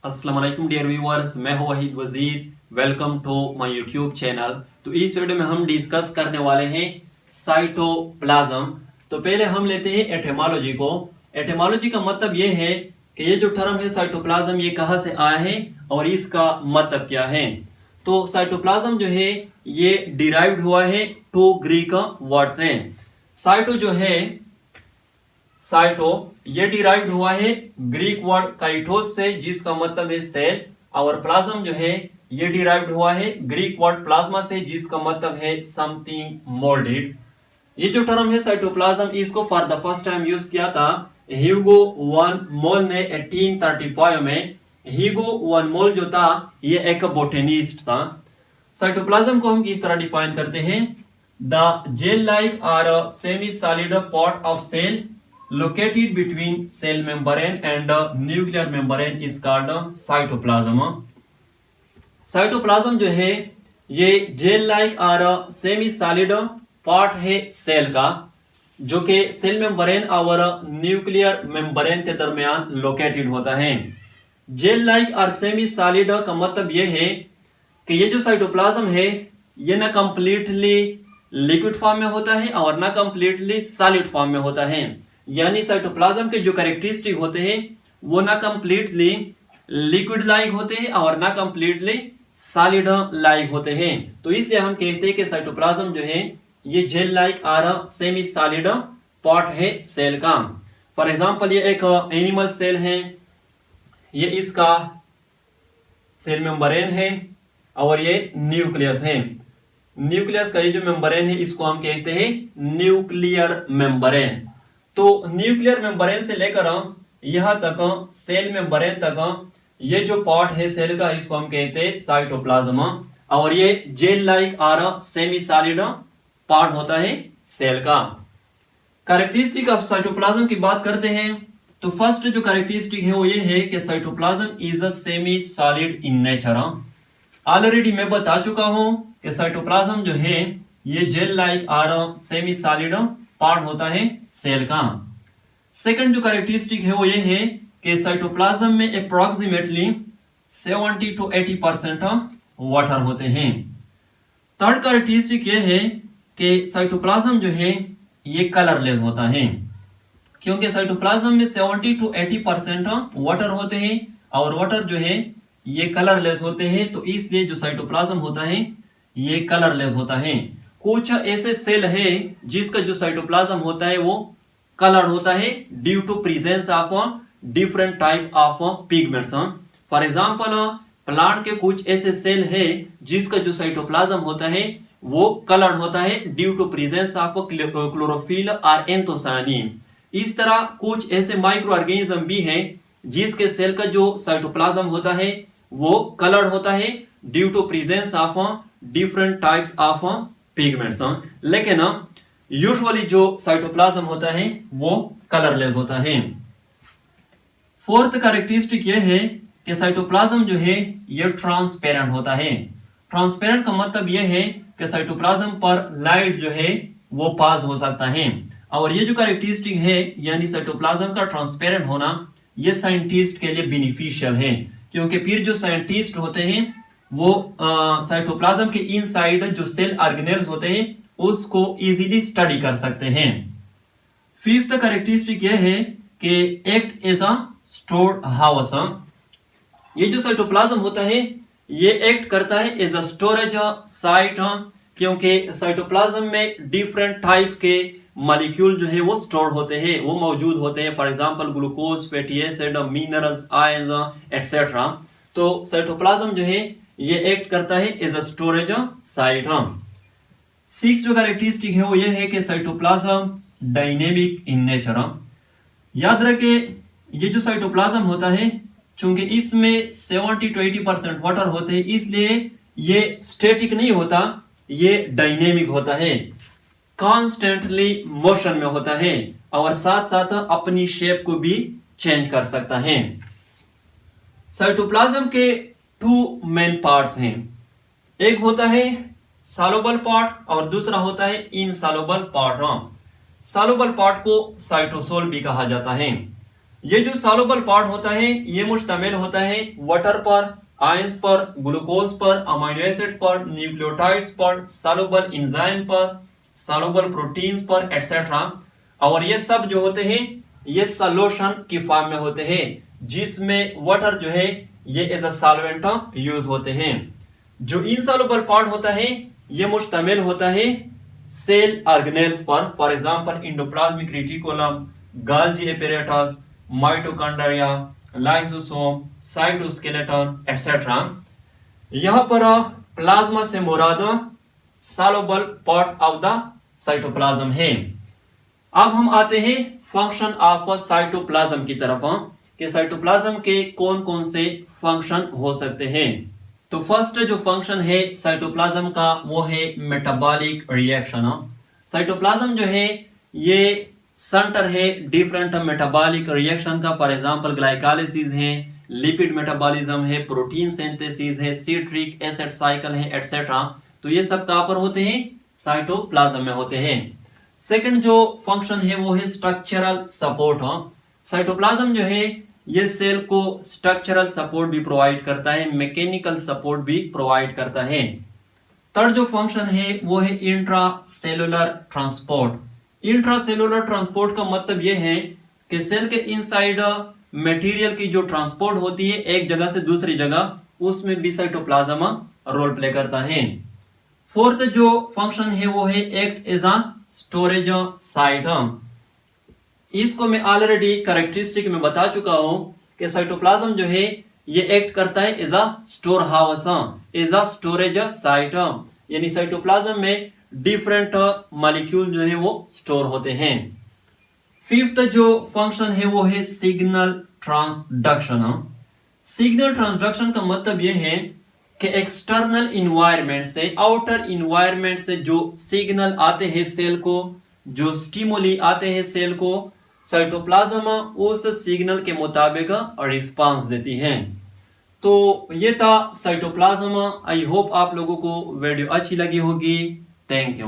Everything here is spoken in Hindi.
अस्सलाम वालेकुम डियर व्यूअर्स, मैं हूं Waheed Wazir. Welcome to my YouTube channel. तो इस वीडियो में हम डिस्कस करने वाले हैं साइटोप्लाज्म। तो पहले हम लेते हैं एटिमोलॉजी को। एटिमोलॉजी का मतलब ये है कि ये जो टर्म है साइटोप्लाज्म, ये कहाँ से आया है और इसका मतलब क्या है। तो साइटोप्लाज्म जो है ये डिराइव्ड हुआ है टू ग्रीक वर्ड से। साइटो जो है, साइटो ये डिराइव्ड हुआ है ग्रीक वर्ड काइटोस से, जिसका मतलब है सेल। और प्लाज्म जो है ये डिराइव्ड हुआ है ग्रीक वर्ड प्लाज्मा से, जिसका मतलब है समथिंग मोल्डेड। ये जो टर्म है साइटोप्लाज्म, इसको for the first time use किया था ह्यूगो वन मोल ने 1835 में। ह्यूगो वन मोल जो था ये एक बोटेनिस्ट था। साइटोप्लाज्म को हम किस तरह डिफाइन करते हैं? The gel like are semi solid part of cell located between cell membrane and nuclear membrane is called cytoplasm. Cytoplasm जो है ये जेल लाइक और सेमी सॉलिड पार्ट है सेल का, जो कि सेल मेम्ब्रेन और न्यूक्लियर मेम्ब्रेन के दरमियान लोकेटेड होता है। जेल लाइक और सेमी सॉलिड का मतलब ये है कि ये जो साइटोप्लाज्म है ये ना कंप्लीटली लिक्विड फॉर्म में होता है और ना कंप्लीटली सॉलिड फॉर्म में होता है। यानी साइटोप्लाज्म के जो कैरेक्टरिस्टिक होते हैं वो ना कंप्लीटली लिक्विड लाइक होते हैं और ना कंप्लीटली सॉलिड लाइक होते हैं। तो इसलिए हम कहते हैं कि साइटोप्लाज्म जो है ये जेल लाइक और सेमी सॉलिड पार्ट है सेल का। फॉर एग्जांपल ये एक एनिमल सेल है, ये इसका सेल मेम्ब्रेन है और ये न्यूक्लियस है। न्यूक्लियस का ये जो मेम्ब्रेन है इसको हम कहते हैं न्यूक्लियर मेम्ब्रेन। तो न्यूक्लियर मेम्ब्रेन से लेकर यहां तक सेल मेम्ब्रेन तक ये जो पार्ट है सेल का, इसको हम कहते हैं साइटोप्लाज्म। और ये जेल लाइक और सेमी सॉलिड पार्ट होता है सेल का। कैरेक्टरिस्टिक ऑफ साइटोप्लाज्म की बात करते हैं तो फर्स्ट जो कैरेक्टरिस्टिक है वो ये है कि cytoplasm is a semi solid in nature. Already मैं बता चुका हूं कि साइटोप्लाज्म जो है ये जेल लाइक और सेमी सॉलिड पार्ट होता है सेल का। सेकंड जो कैरेक्टरिस्टिक है वो ये है कि साइटोप्लाज्म में अप्रोक्सीमेटली 70 to 80% वाटर होते हैं। थर्ड कैरेक्टरिस्टिक ये है कि साइटोप्लाज्म जो है ये कलरलेस होता है, क्योंकि साइटोप्लाज्म में 70 to 80% वाटर होते हैं और वाटर जो है ये कलरलेस होते हैं। तो इसलिए जो साइटोप्लाज्म होता है ये कलरलेस होता है। कुछ ऐसे सेल है जिसका जो साइटोप्लाज्म होता है वो कलर होता है due to presence of different type of pigments. For example plant के कुछ ऐसे सेल है जिसका जो साइटोप्लाज्म होता है वो कलर होता है due to presence of chlorophyll और एंथोसायनिन। इस तरह कुछ ऐसे माइक्रो ऑर्गेनिज्म भी हैं जिसके सेल का जो साइटोप्लाज्म होता है वो कलर होता है due to presence of different types of pigments. लेकिन यूजुअली जो साइटोप्लाज्म होता है वो कलरलेस होता है। फोर्थ कैरेक्टरिस्टिक ये है कि साइटोप्लाज्म जो है ये ट्रांसपेरेंट होता है। ट्रांसपेरेंट का मतलब ये है कि साइटोप्लाज्म पर लाइट जो है वो पास हो सकता है। और ये जो कैरेक्टरिस्टिक है यानी साइटोप्लाज्म का ट्रांसपेरेंट होना, ये साइंटिस्ट के लिए बेनिफिशियल है, क्योंकि फिर जो साइंटिस्ट होते हैं वो साइटोप्लाज्म के इनसाइड जो सेल ऑर्गेनेल्स होते हैं उसको इजीली स्टडी कर सकते हैं। फिफ्थ कैरेक्टरिस्टिक ये है कि act as a stored house. ये जो साइटोप्लाज्म होता है ये एक्ट करता है एज अ स्टोरेज साइट, क्योंकि साइटोप्लाज्म में डिफरेंट टाइप के मॉलिक्यूल जो है वो स्टोर होते हैं, वो मौजूद होते हैं। For example glucose, fatty acid, minerals, ions etcetera. तो साइटोप्लाज्म जो है ये एक्ट करता है as a storage site. Six जो कैरेक्टरिस्टिक है वो ये है कि साइटोप्लाज्म डायनेमिक इन नेचर। याद रखे ये जो साइटोप्लाज्म होता है चूंकि इसमें 70 to 80% वाटर होते हैं, इसलिए ये स्टैटिक नहीं होता, ये डायनेमिक होता है, कॉन्स्टेंटली मोशन में होता है और साथ साथ अपनी शेप को भी चेंज कर सकता है। साइटोप्लाज्म के टू मेन पार्ट्स हैं, एक होता है सॉल्युबल पार्ट और दूसरा होता है इनसॉल्युबल पार्ट। सॉल्युबल पार्ट को साइटोसोल भी कहा जाता है। ये जो सॉल्युबल पार्ट होता है ये मुश्तमिल होता है वाटर पर, आयंस पर, ग्लूकोज पर, अमीनो एसिड पर, न्यूक्लियोटाइड्स पर, सॉल्युबल एंजाइम पर, सॉल्युबल प्रोटीन्स पर एटसेट्रा। और ये सब जो होते हैं ये सॉल्यूशन की फॉर्म में होते हैं जिसमें वाटर जो है ये एज अ सॉल्वेंट यूज होते हैं। जो इनसॉल्युबल पार्ट होता है ये मुश्तमिल होता है सेल ऑर्गेनेल्स पर, for example endoplasmic reticulum, Golgi apparatus, mitochondria, lysosome, cytoskeleton etcetera. यहां पर प्लाज्मा से मुराद soluble part of the cytoplasm है। अब हम आते हैं फंक्शन ऑफ साइटोप्लाज्म की तरफ कि साइटोप्लाज्म के कौन कौन से फंक्शन हो सकते हैं। तो फर्स्ट जो फंक्शन है साइटोप्लाज्म का वो है मेटाबॉलिक रिएक्शन। साइटोप्लाज्म जो है ये सेंटर है डिफरेंट मेटाबॉलिक रिएक्शन का, फॉर एग्जांपल ग्लाइकोलाइसिस है, लिपिड मेटाबॉलिज्म है, प्रोटीन सिंथेसिस है, सिट्रिक एसिड साइकिल है एटसेट्रा। तो ये सब कहां पर होते हैं? साइटोप्लाज्म में होते हैं। सेकंड जो फंक्शन है वो है स्ट्रक्चरल सपोर्ट। साइटोप्लाज्म जो है ये सेल को स्ट्रक्चरल सपोर्ट भी प्रोवाइड करता है, मैकेनिकल सपोर्ट भी प्रोवाइड करता है। थर्ड जो फंक्शन है वो है इंट्रासेलुलर ट्रांसपोर्ट। इंट्रासेलुलर ट्रांसपोर्ट का मतलब ये है कि सेल के इनसाइड मटेरियल की जो ट्रांसपोर्ट होती है एक जगह से दूसरी जगह, उसमें भी साइटोप्लाज्म रोल प्ले करता है। फोर्थ जो फंक्शन है वो है act as a storage site. इसको मैं ऑलरेडी कैरेक्टरिस्टिक में बता चुका हूं कि साइटोप्लाज्म जो है ये एक्ट करता है as a store house, as a storage site. यानी साइटोप्लाज्म में डिफरेंट मॉलिक्यूल जो है वो स्टोर होते हैं। फिफ्थ जो फंक्शन है वो है सिग्नल ट्रांसडक्शन। सिग्नल ट्रांसडक्शन का मतलब ये है कि एक्सटर्नल इन्वायरमेंट से, आउटर इन्वायरमेंट से जो सिग्नल आते हैं सेल को, जो स्टिमुली आते हैं सेल को, साइटोप्लाज्म उस सिग्नल के मुताबिक रिस्पांस देती है। तो ये था साइटोप्लाज्म। आई होप आप लोगों को वीडियो अच्छी लगी होगी। Thank you.